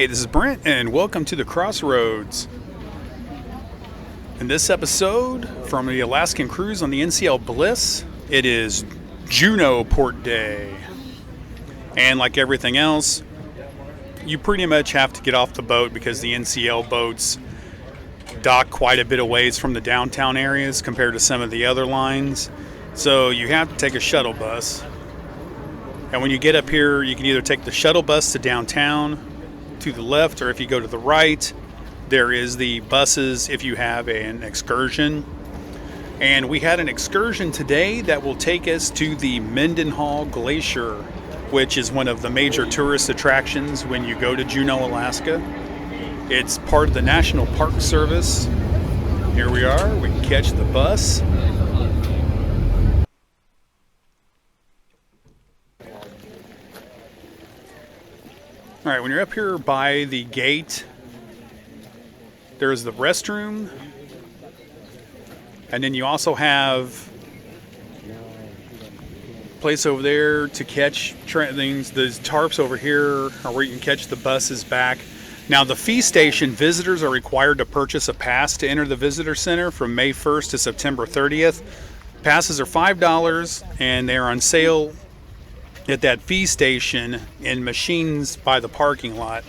Hi, this is Brent, and welcome to the Crossroads. In this episode from the Alaskan cruise on the NCL Bliss, it is Juneau Port Day. And like everything else, you pretty much have to get off the boat because the NCL boats dock quite a bit of ways from the downtown areas compared to some of the other lines. So you have to take a shuttle bus. And when you get up here, you can either take the shuttle bus to downtown to the left, or if you go to the right, there is the buses if you have an excursion. And we had an excursion today that will take us to the Mendenhall Glacier, which is one of the major tourist attractions when you go to Juneau, Alaska. It's part of the National Park Service. Here we are, we can catch the bus. All right, when you're up here by the gate, there's the restroom, and then you also have a place over there to catch things. The tarps over here are where you can catch the buses back. Now, the fee station, visitors are required to purchase a pass to enter the visitor center from May 1st to September 30th. Passes are $5, and they're on sale at that fee station in machines by the parking lot.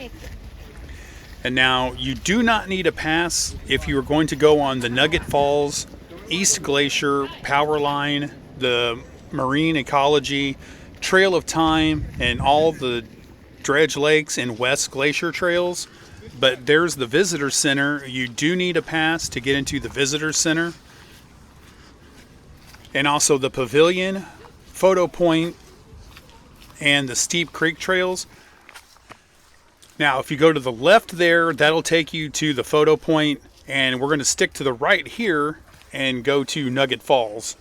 And now you do not need a pass if you are going to go on the Nugget Falls, East Glacier, Power Line, the Marine Ecology, Trail of Time, and all the Dredge Lakes and West Glacier trails. But there's the visitor center. You do need a pass to get into the visitor center. And also the pavilion, photo point, and the Steep Creek trails. Now, if you go to the left there, that'll take you to the photo point, and we're going to stick to the right here and go to Nugget Falls.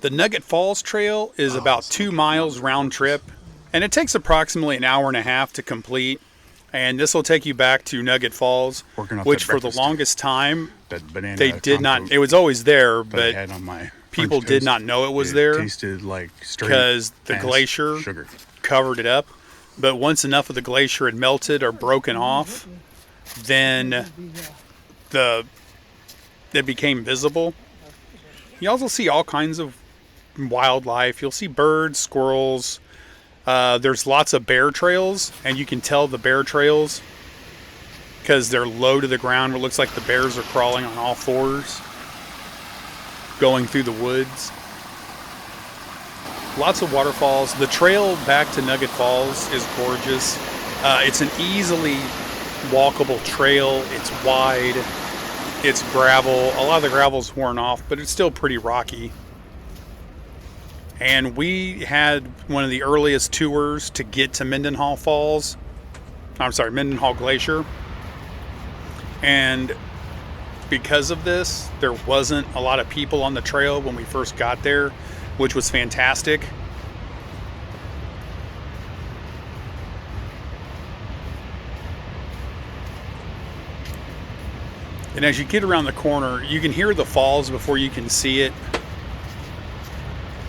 The Nugget Falls Trail is about 2 miles round trip, and it takes approximately an hour and a half to complete. And this will take you back to Nugget Falls, which for the longest time, they did not, it was always there, but people did not know it was there because the glacier covered it up. But once enough of the glacier had melted or broken off, then it became visible. You also see all kinds of wildlife. You'll see birds, squirrels. There's lots of bear trails, and you can tell the bear trails because they're low to the ground. It looks like the bears are crawling on all fours, going through the woods. Lots of waterfalls. The trail back to Nugget Falls is gorgeous. It's an easily walkable trail. It's wide. It's gravel. A lot of the gravel's worn off, but it's still pretty rocky. And we had one of the earliest tours to get to Mendenhall Glacier. And because of this, there wasn't a lot of people on the trail when we first got there, which was fantastic. And as you get around the corner, you can hear the falls before you can see it,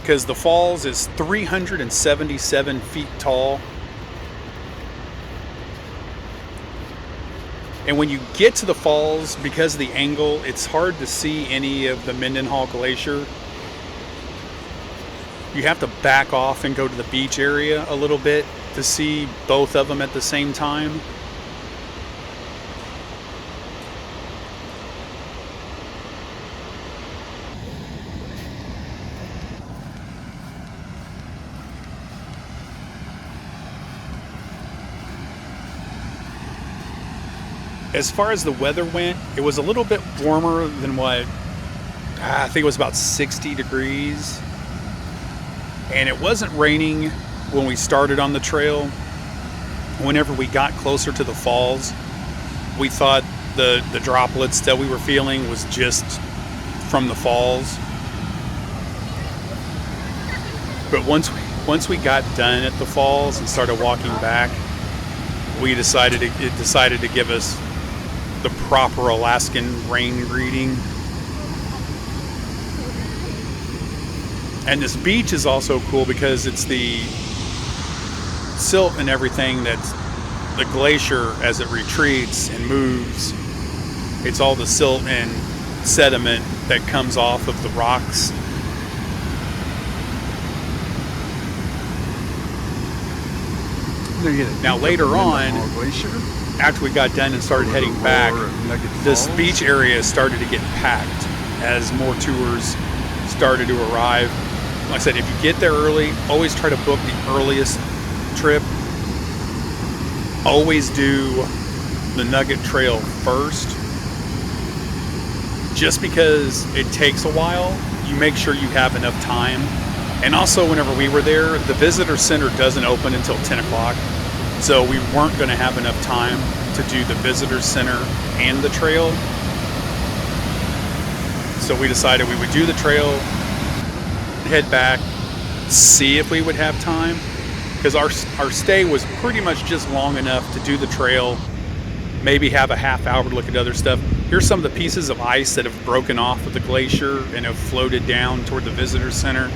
because the falls is 377 feet tall. And when you get to the falls, because of the angle, it's hard to see any of the Mendenhall Glacier. You have to back off and go to the beach area a little bit to see both of them at the same time. As far as the weather went, it was a little bit warmer than what, I think it was about 60 degrees. And it wasn't raining when we started on the trail. Whenever we got closer to the falls, we thought the droplets that we were feeling was just from the falls. But once we got done at the falls and started walking back, it decided to give us the proper Alaskan rain greeting. And this beach is also cool because it's the silt and everything that's the glacier as it retreats and moves. It's all the silt and sediment that comes off of the rocks. Now later on, after we got done and started heading back, this beach area started to get packed as more tours started to arrive. Like I said, if you get there early, always try to book the earliest trip. Always do the Nugget Trail first. Just because it takes a while, you make sure you have enough time. And also, whenever we were there, the visitor center doesn't open until 10 o'clock. So we weren't going to have enough time to do the visitor center and the trail. So we decided we would do the trail, head back, see if we would have time. Because our stay was pretty much just long enough to do the trail, maybe have a half hour to look at other stuff. Here's some of the pieces of ice that have broken off of the glacier and have floated down toward the visitor center.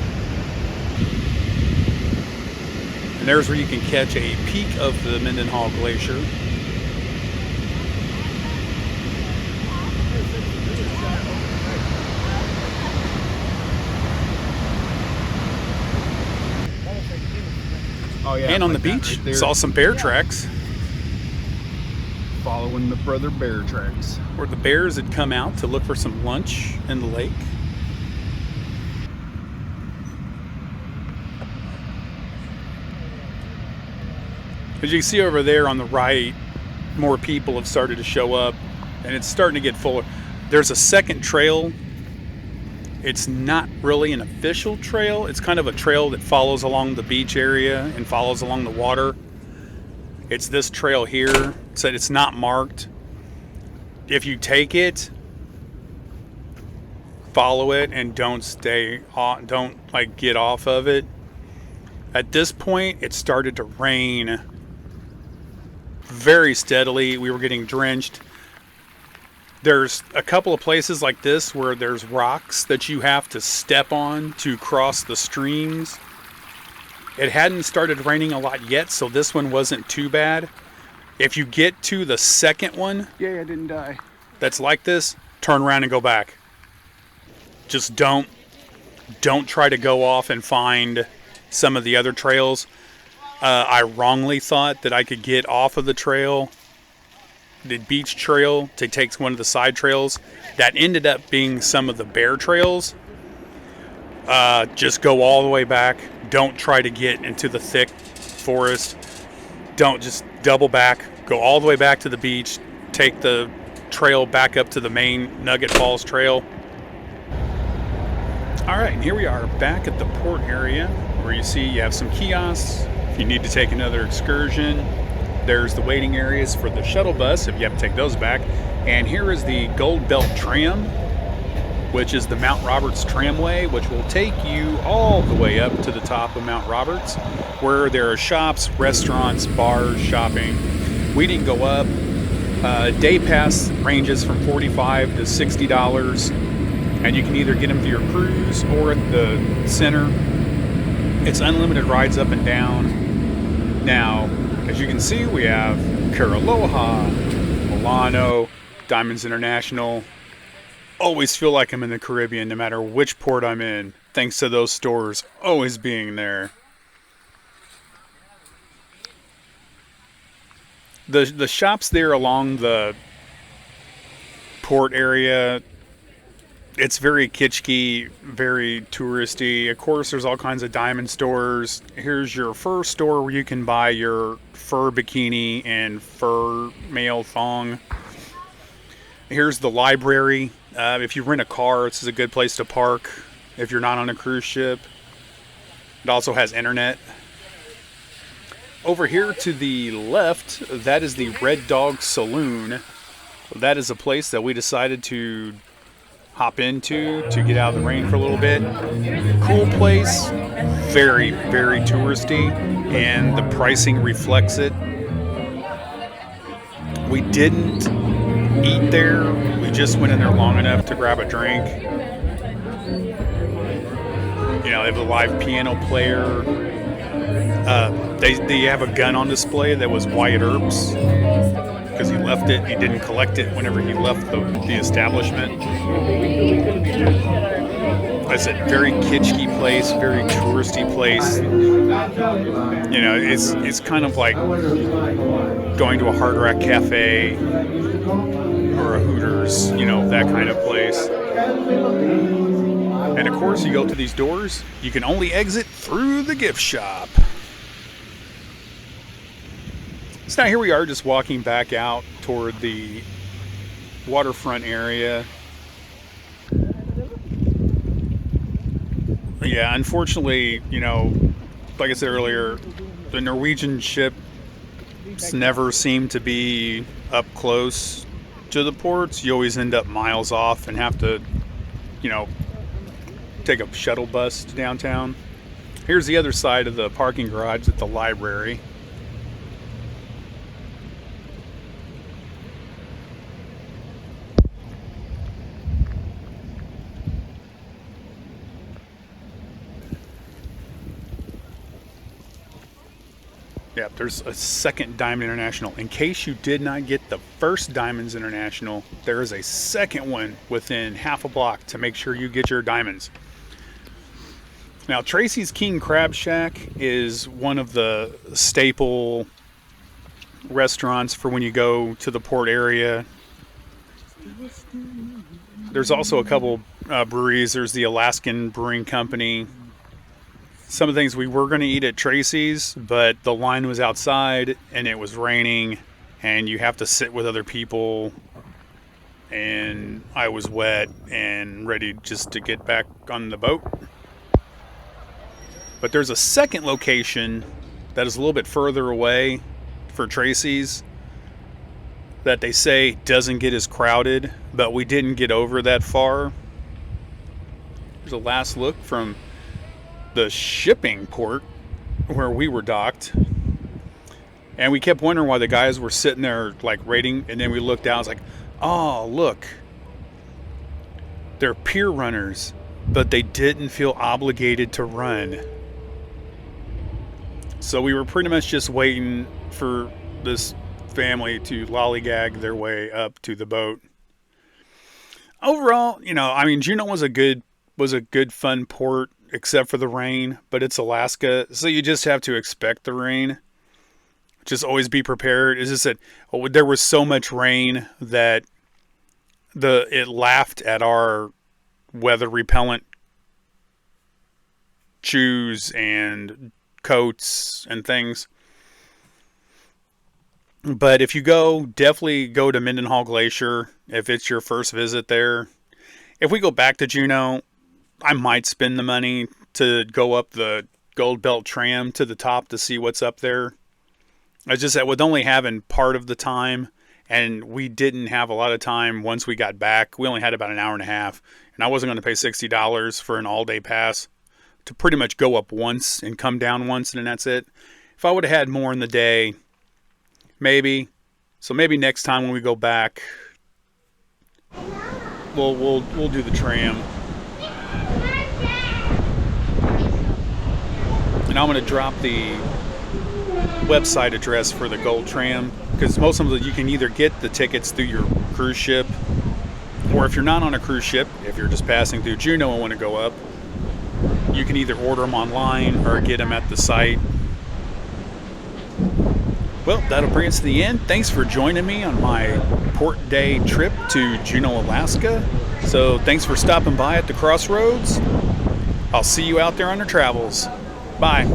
And there's where you can catch a peek of the Mendenhall Glacier. Oh, yeah, and on the beach, right, saw some bear tracks. Following the brother bear tracks. Where the bears had come out to look for some lunch in the lake. As you can see over there on the right, more people have started to show up, and it's starting to get fuller. There's a second trail. It's not really an official trail. It's kind of a trail that follows along the beach area and follows along the water. It's this trail here. So it's not marked. If you take it, follow it and don't get off of it. At this point, it started to rain very steadily. We were getting drenched. There's a couple of places like this where there's rocks that you have to step on to cross the streams. It hadn't started raining a lot yet, so this one wasn't too bad. If you get to the second one, yeah, I didn't die. That's like this, turn around and go back. Just don't try to go off and find some of the other trails. I wrongly thought that I could get off of the trail, the beach trail, to take one of the side trails. That ended up being some of the bear trails. Just go all the way back. Don't try to get into the thick forest. Don't, just double back, go all the way back to the beach, take the trail back up to the main Nugget Falls Trail. All right, and here we are back at the port area where you see you have some kiosks. If you need to take another excursion, there's the waiting areas for the shuttle bus if you have to take those back. And here is the Gold Belt Tram, which is the Mount Roberts Tramway, which will take you all the way up to the top of Mount Roberts, where there are shops, restaurants, bars, shopping. We didn't go up. Day pass ranges from $45 to $60, and you can either get them through your cruise or at the center. It's unlimited rides up and down. Now, as you can see, we have Caraloha, Milano, Diamonds International. Always feel like I'm in the Caribbean no matter which port I'm in, thanks to those stores always being there. The shops there along the port area, it's very kitschy, very touristy. Of course, there's all kinds of diamond stores. Here's your fur store where you can buy your fur bikini and fur male thong. Here's the library. If you rent a car, this is a good place to park if you're not on a cruise ship. It also has internet. Over here to the left, that is the Red Dog Saloon. That is a place that we decided to hop into to get out of the rain for a little bit. Cool place, very, very touristy, and the pricing reflects it. We didn't eat there. We just went in there long enough to grab a drink. You know, they have a live piano player. They have a gun on display that was Wyatt Earp's because he left it. He didn't collect it whenever he left the establishment. I said, very kitschy place, very touristy place. You know, it's kind of like going to a Hard Rock Cafe or a Hooters, you know, that kind of place. And of course, you go to these doors, you can only exit through the gift shop. So now here we are, just walking back out toward the waterfront area. Yeah, unfortunately, you know, like I said earlier, the Norwegian ships never seem to be up close to the ports. You always end up miles off and have to, you know, take a shuttle bus to downtown. Here's the other side of the parking garage at the library. Yeah, there's a second Diamond International. In case you did not get the first Diamonds International, there is a second one within half a block to make sure you get your diamonds. Now, Tracy's King Crab Shack is one of the staple restaurants for when you go to the port area. There's also a couple breweries. There's the Alaskan Brewing Company. Some of the things we were going to eat at Tracy's, but the line was outside and it was raining and you have to sit with other people, and I was wet and ready just to get back on the boat. But there's a second location that is a little bit further away for Tracy's that they say doesn't get as crowded, but we didn't get over that far. There's a last look from the shipping port where we were docked, and we kept wondering why the guys were sitting there like waiting, and then we looked out, it's like, oh look, they're pier runners, but they didn't feel obligated to run. So we were pretty much just waiting for this family to lollygag their way up to the boat. Overall, you know, I mean, Juneau was a good fun port, except for the rain, but it's Alaska, so you just have to expect the rain. Just always be prepared. It's just that there was so much rain that it laughed at our weather repellent shoes and coats and things. But if you go, definitely go to Mendenhall Glacier if it's your first visit there. If we go back to Juneau, I might spend the money to go up the Gold Belt tram to the top to see what's up there. It's just that with only having part of the time, and we didn't have a lot of time once we got back. We only had about an hour and a half, and I wasn't going to pay $60 for an all-day pass to pretty much go up once and come down once, and then that's it. If I would have had more in the day, maybe. So maybe next time when we go back, we'll do the tram. And I'm going to drop the website address for the Gold Tram, because most of them you can either get the tickets through your cruise ship, or if you're not on a cruise ship, if you're just passing through Juneau and want to go up, you can either order them online or get them at the site. Well, that'll bring us to the end. Thanks for joining me on my port day trip to Juneau, Alaska. So thanks for stopping by at the Crossroads. I'll see you out there on the travels. Bye.